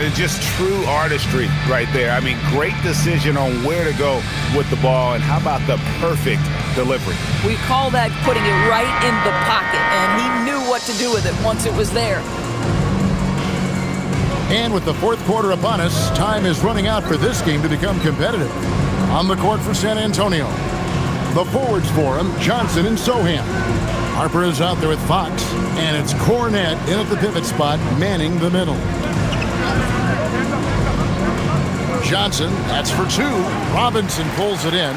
It's just true artistry right there. I mean, great decision on where to go with the ball, and how about the perfect delivery? We call that putting it right in the pocket, and he knew what to do with it once it was there. And with the 4th quarter upon us, time is running out for this game to become competitive. On the court for San Antonio, the forwards for him, Johnson and Sohan. Harper is out there with Fox, and it's Cornette in at the pivot spot, manning the middle. Johnson, that's for 2. Robinson pulls it in.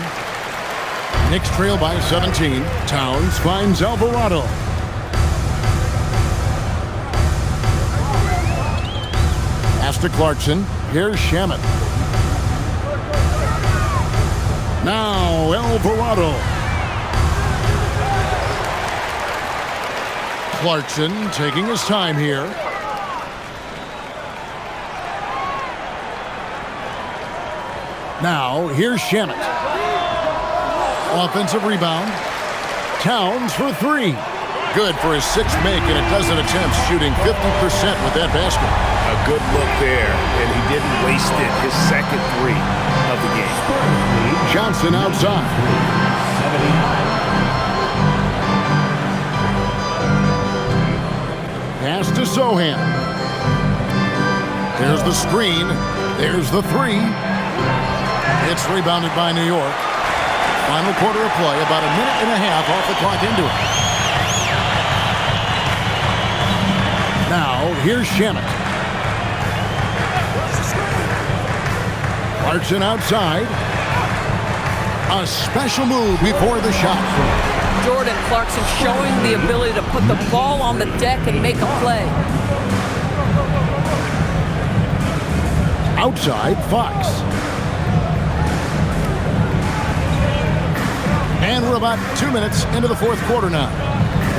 Knicks trail by 17. Towns finds Alvarado. Pass to Clarkson. Here's Shamet. Now Alvarado. Clarkson taking his time here. Now, here's Shamet. Offensive rebound. Towns for 3. Good for his 6th make, and a dozen attempts, shooting 50% with that basket. A good look there, and he didn't waste it. His 2nd 3 of the game. Johnson outside. Pass to Sohan. There's the screen. There's the 3. It's rebounded by New York. Final quarter of play, about a minute and a half off the clock into it. Now, here's Shamet. Clarkson outside. A special move before the shot. Jordan, Clarkson showing the ability to put the ball on the deck and make a play. Outside, Fox. And we're about 2 minutes into the fourth quarter now.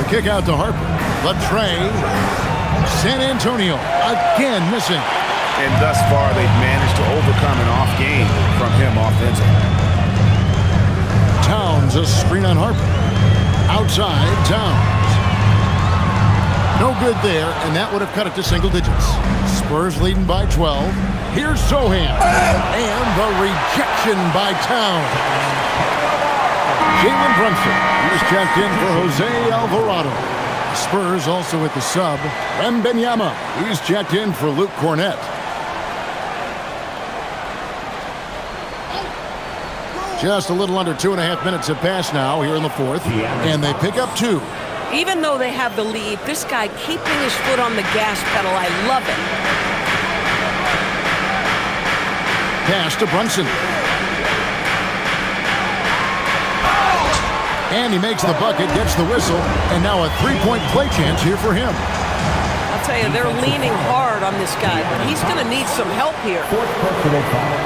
The kick out to Harper. Latrey. San Antonio again missing. And thus far, they've managed to overcome an off game from him offensively. Towns, a screen on Harper. Outside, Towns. No good there, and that would have cut it to single digits. Spurs leading by 12. Here's Sohan. And the rejection by Towns. Jalen Brunson. He's checked in for Jose Alvarado. Spurs also with the sub. Wembanyama. He's checked in for Luke Cornett. Just a little under 2.5 minutes have passed now here in the fourth, and they pick up 2. Even though they have the lead, this guy keeping his foot on the gas pedal, I love it. Pass to Brunson. And he makes the bucket, gets the whistle, and now a three-point play chance here for him. I'll tell you, they're leaning hard on this guy, but he's going to need some help here. Fourth personal foul.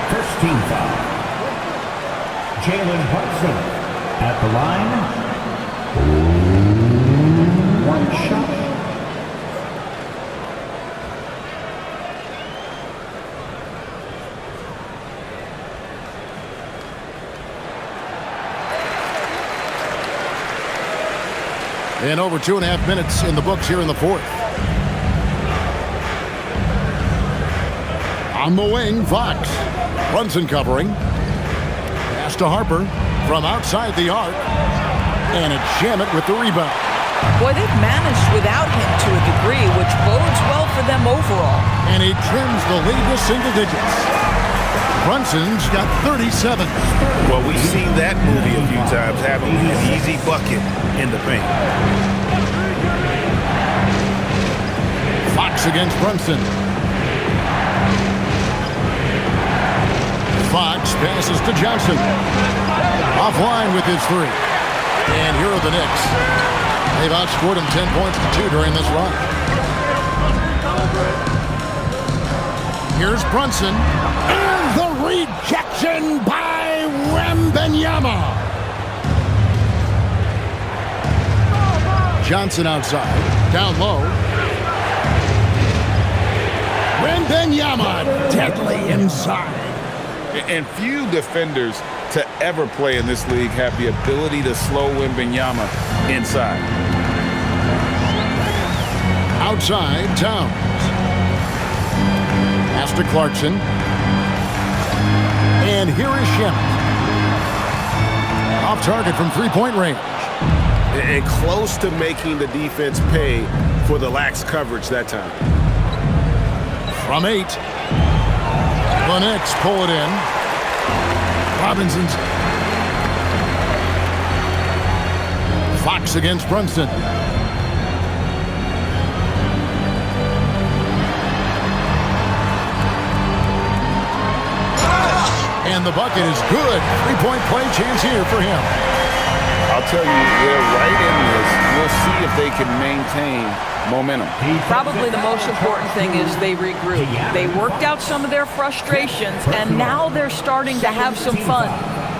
First team foul. Jalen Brunson at the line. One shot. And over 2.5 minutes in the books here in the fourth. On the wing, Fox. Brunson covering. Pass to Harper from outside the arc. And a Shamet with the rebound. Boy, they've managed without him to a degree, which bodes well for them overall. And he trims the lead to single digits. Brunson's got 37. Well, we've seen that movie a few times, having an easy bucket in the paint. Fox against Brunson. Fox passes to Johnson. Offline with his 3. And here are the Knicks. They've outscored him 10 points to 2 during this run. Here's Brunson. And the rejection by Wembanyama. Johnson outside. Down low. Wembanyama deadly inside. And few defenders to ever play in this league have the ability to slow Wembanyama inside. Outside, Towns. Pass to Clarkson. And here is Shamet. Off target from three-point range. And close to making the defense pay for the lax coverage that time. From 8. The Knicks pull it in. Robinson's. Fox against Brunson. And the bucket is good. Three-point play chance here for him. I'll tell you, they're right in this. We'll see if they can maintain momentum. Probably the most important thing is they regroup. They worked out some of their frustrations, and now they're starting to have some fun.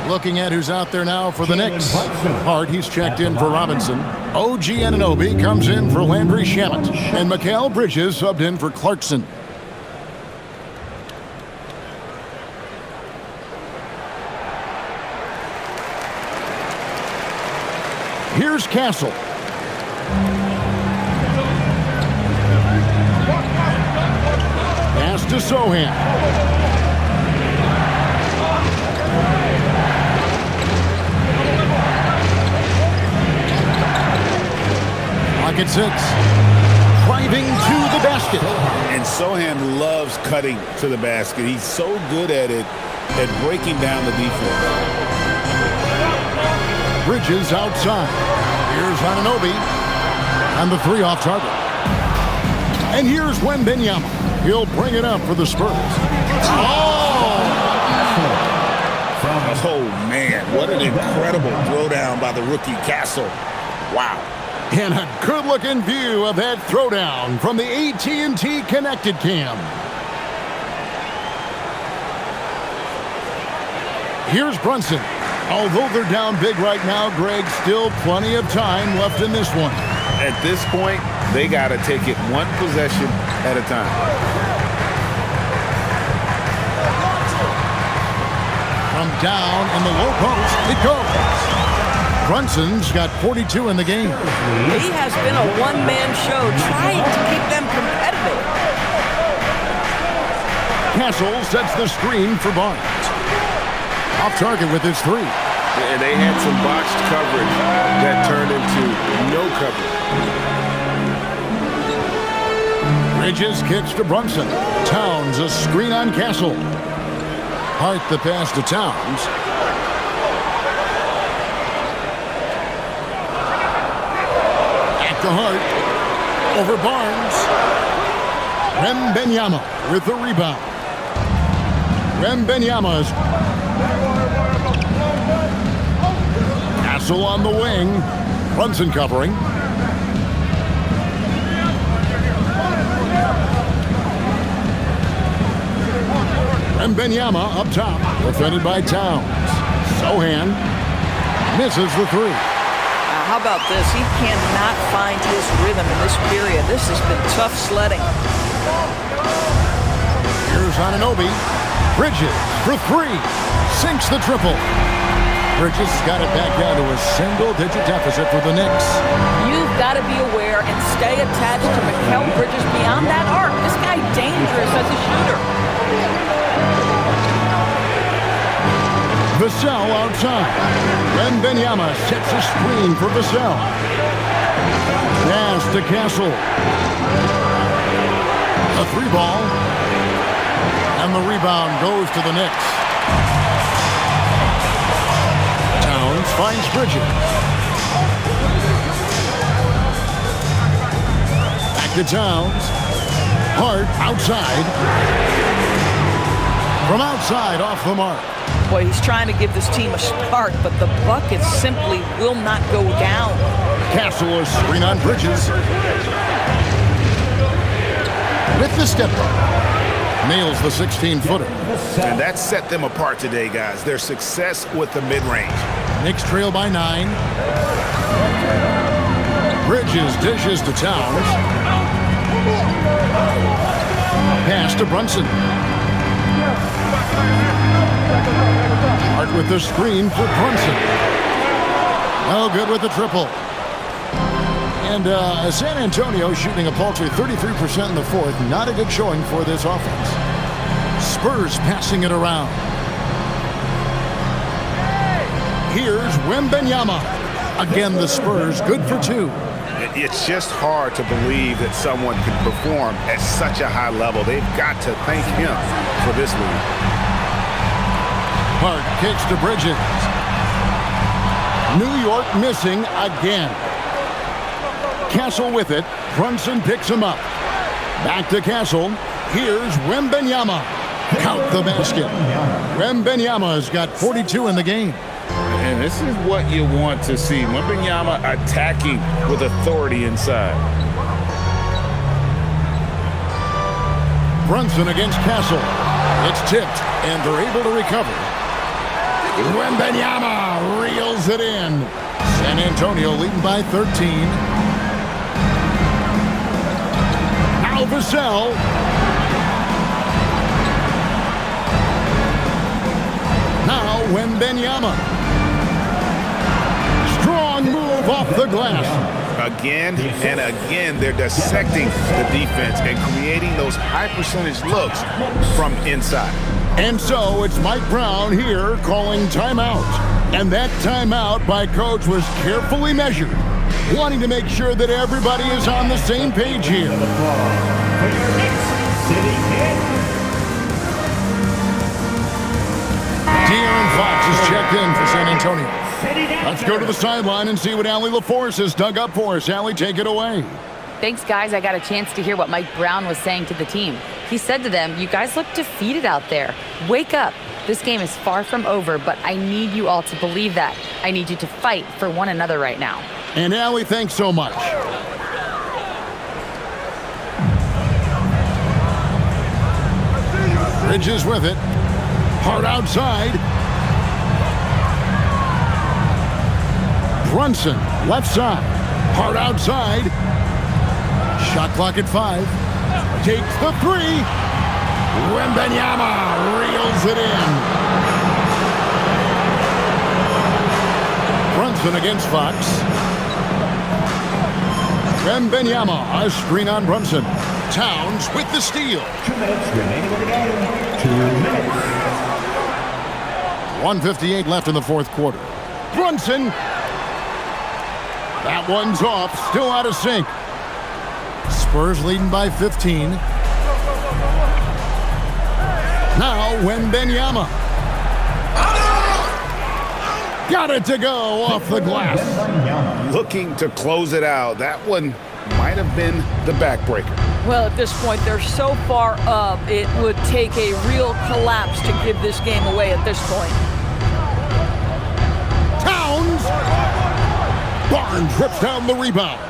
Looking at who's out there now for the Knicks. Hart, he's checked in for Robinson. OG Anunoby comes in for Landry Shamet. And Mikal Bridges subbed in for Clarkson. Here's Castle. Pass to Sohan. Pocket 6. Driving to the basket. And Sohan loves cutting to the basket. He's so good at it, at breaking down the defense. Bridges outside. Here's Anunoby. And the 3 off target. And here's Wembanyama. He'll bring it up for the Spurs. Oh! Oh, man, what an incredible throwdown by the rookie Castle. Wow. And a good-looking view of that throwdown from the AT&T Connected Cam. Here's Brunson. Although they're down big right now, Greg, still plenty of time left in this one. At this point, they got to take it one possession at a time. From down in the low post, it goes. Brunson's got 42 in the game. He has been a one-man show trying to keep them competitive. Castle sets the screen for Barnes. Off target with his three. And they had some botched coverage that turned into no coverage. Bridges kicks to Brunson. Towns a screen on Castle. Hart the pass to Towns. At the Hart. Over Barnes. Wembanyama with the rebound. Wembanyama's Castle on the wing. Brunson covering. Wembanyama up top. Defended by Towns. Sohan misses the three. How about this? He cannot find his rhythm in this period. This has been tough sledding. Here's Anunoby. Bridges for three. Sinks the triple. Bridges has got it back down to a single-digit deficit for the Knicks. You've got to be aware and stay attached to Mikal Bridges beyond that arc. This guy dangerous as a shooter. Vassell outside. Wembanyama sets a screen for Vassell. Pass to Castle. A three ball. And the rebound goes to the Knicks. Towns finds Bridges. Back to Towns. Hart outside. From outside off the mark. Boy, he's trying to give this team a spark, but the bucket simply will not go down. Castle a screen on Bridges. With the step up. Nails the 16-footer. And that set them apart today, guys. Their success with the mid-range. Knicks trail by 9. Bridges dishes to Towns. Pass to Brunson. Hart with the screen for Brunson. Oh, good with the triple. And San Antonio shooting a paltry 33% in the fourth. Not a good showing for this offense. Spurs passing it around. Here's Wembanyama. Again, the Spurs good for 2. It's just hard to believe that someone can perform at such a high level. They've got to thank him for this lead. Hart kicks to Bridges. New York missing again. Castle with it. Brunson picks him up. Back to Castle. Here's Wembanyama. Count the basket. Wembanyama's got 42 in the game. And this is what you want to see. Wembanyama attacking with authority inside. Brunson against Castle. It's tipped, and they're able to recover. Wembanyama reels it in. San Antonio leading by 13. Now Vassell. Now Wembanyama. Strong move off the glass. Again and again, they're dissecting the defense and creating those high-percentage looks from inside. And so it's Mike Brown here calling timeout. And that timeout by Coach was carefully measured, wanting to make sure that everybody is on the same page here. De'Aaron Fox is checked in for San Antonio. Let's go to the sideline and see what Allie LaForce has dug up for us. Allie, take it away. Thanks, guys. I got a chance to hear what Mike Brown was saying to the team. He said to them, "You guys look defeated out there. Wake up. This game is far from over, but I need you all to believe that. I need you to fight for one another right now. And Allie, thanks so much. Bridges with it. Hard outside. Brunson, left side. Hard outside. Shot clock at 5. Takes the 3. Wembanyama reels it in. Brunson against Fox. Wembanyama, a screen on Brunson. Towns with the steal. 2 minutes remaining in the game. 2 minutes. 1:58 left in the fourth quarter. Brunson. That one's off. Still out of sync. Spurs leading by 15. Now Wembanyama. Got it to go off the glass. Looking to close it out. That one might have been the backbreaker. Well, at this point, they're so far up, it would take a real collapse to give this game away at this point. Towns. Barnes rips down the rebound.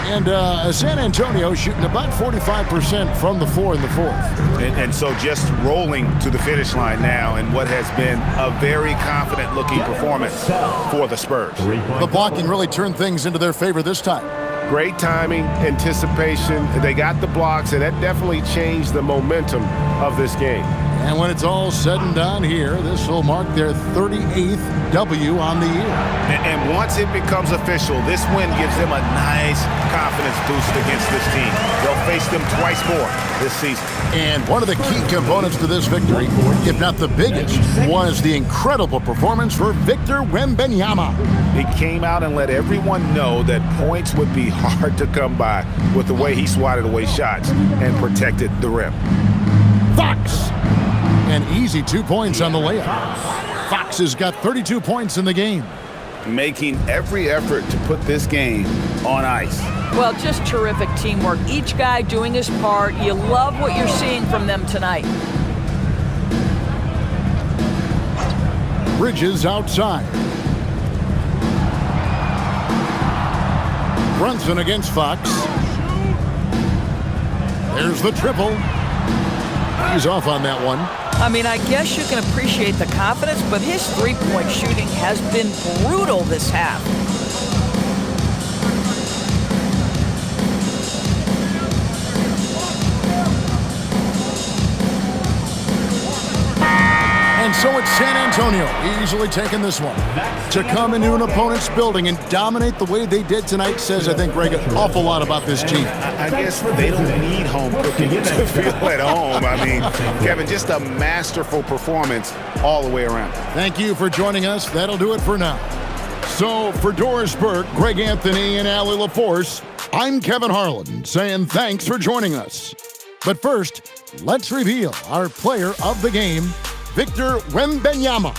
And San Antonio shooting about 45% from the floor in the fourth. And so just rolling to the finish line now in what has been a very confident-looking performance for the Spurs. The blocking really turned things into their favor this time. Great timing, anticipation. They got the blocks, and that definitely changed the momentum of this game. And when it's all said and done here, this will mark their 38th W on the year. And once it becomes official, this win gives them a nice confidence boost against this team. They'll face them twice more this season. And one of the key components to this victory, if not the biggest, was the incredible performance for Victor Wembanyama. He came out and let everyone know that points would be hard to come by with the way he swatted away shots and protected the rim. Fox. An easy 2 points on the layup. Fox has got 32 points in the game. Making every effort to put this game on ice. Well, just terrific teamwork. Each guy doing his part. You love what you're seeing from them tonight. Bridges outside. Brunson against Fox. There's the triple. He's off on that one. I mean, I guess you can appreciate the confidence, but his three-point shooting has been brutal this half. And so it's San Antonio easily taking this one. To come into an opponent's building and dominate the way they did tonight says, I think, Greg, an awful lot about this team. I guess they don't need home cooking to feel at home. I mean, Kevin, just a masterful performance all the way around. Thank you for joining us. That'll do it for now. So for Doris Burke, Greg Anthony, and Allie LaForce, I'm Kevin Harlan saying thanks for joining us. But first, let's reveal our player of the game, Victor Wembanyama.